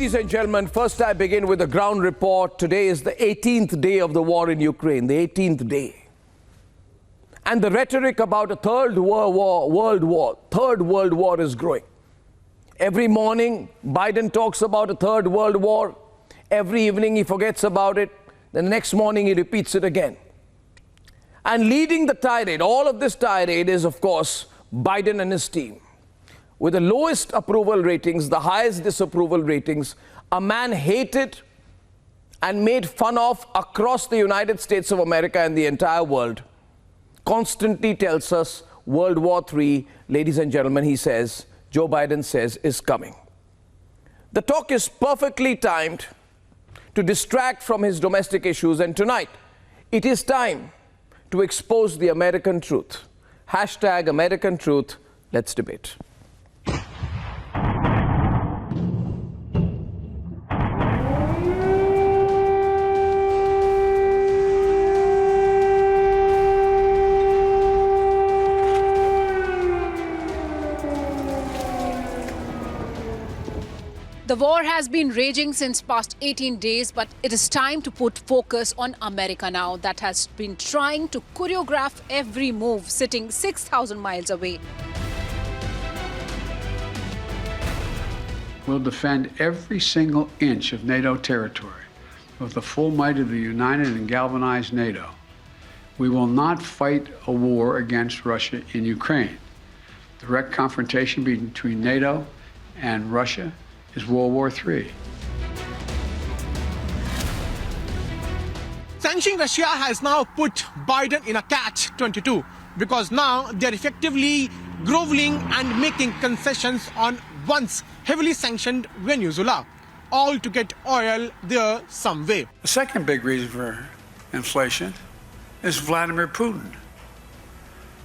Ladies and gentlemen, first I begin with a ground report. Today is the 18th day of the war in Ukraine, the 18th day. And the rhetoric about a third world war is growing. Every morning, Biden talks about a third world war. Every evening, he forgets about it. The next morning, he repeats it again. And leading the tirade, all of this tirade is, of course, Biden and his team. With the lowest approval ratings, the highest disapproval ratings, a man hated and made fun of across the United States of America and the entire world, constantly tells us World War III, ladies and gentlemen, he says, Joe Biden says, is coming. The talk is perfectly timed to distract from his domestic issues, and tonight, it is time to expose the American truth. Hashtag American Truth. Let's debate. The war has been raging since past 18 days, but it is time to put focus on America now, that has been trying to choreograph every move sitting 6,000 miles away. We'll defend every single inch of NATO territory with the full might of the united and galvanized NATO. We will not fight a war against Russia in Ukraine. Direct confrontation between NATO and Russia is World War III. Sanctioning Russia has now put Biden in a catch-22 because now they're effectively groveling and making concessions on once heavily sanctioned Venezuela, all to get oil there some way. The second big reason for inflation is Vladimir Putin.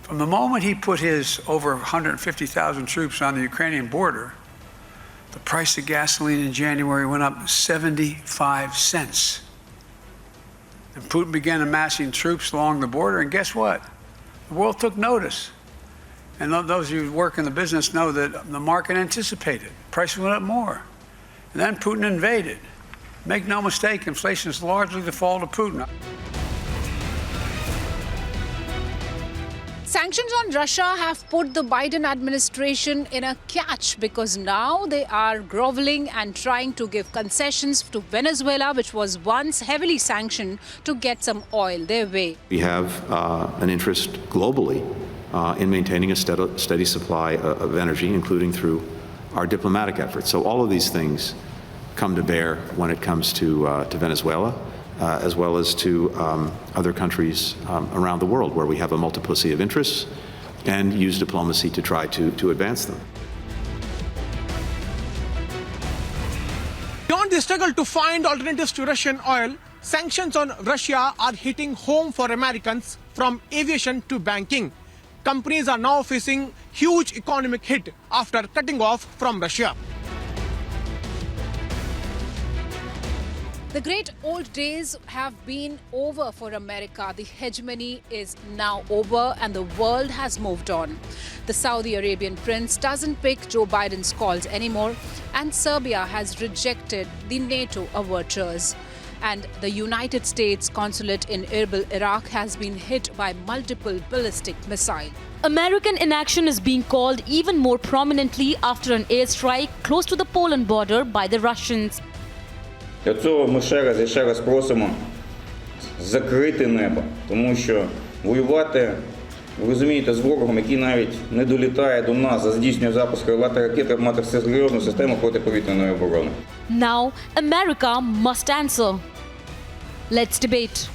From the moment he put his over 150,000 troops on the Ukrainian border, the price of gasoline in January went up 75 cents. And Putin began amassing troops along the border, and guess what? The world took notice. And those of you who work in the business know that the market anticipated. Prices went up more. And then Putin invaded. Make no mistake, inflation is largely the fault of Putin. Sanctions on Russia have put the Biden administration in a catch because now they are groveling and trying to give concessions to Venezuela, which was once heavily sanctioned, to get some oil their way. We have an interest globally in maintaining a steady supply of energy, including through our diplomatic efforts. So all of these things come to bear when it comes to Venezuela, as well as to other countries around the world where we have a multiplicity of interests and use diplomacy to try to advance them. Beyond the struggle to find alternatives to Russian oil, sanctions on Russia are hitting home for Americans from aviation to banking. Companies are now facing huge economic hit after cutting off from Russia. The great old days have been over for America. The hegemony is now over and the world has moved on. The Saudi Arabian prince doesn't pick Joe Biden's calls anymore, and Serbia has rejected the NATO overtures. And the United States consulate in Erbil, Iraq has been hit by multiple ballistic missiles. American inaction is being called even more prominently after an airstrike close to the Poland border by the Russians. Для цього ми ще раз просимо закрити небо, тому що воювати, ви розумієте, з ворогом, який навіть не долітає до нас, а здійснює запуск крилатих ракет, мати все серйозну систему протиповітряної оборони. Now, America must answer. Let's debate.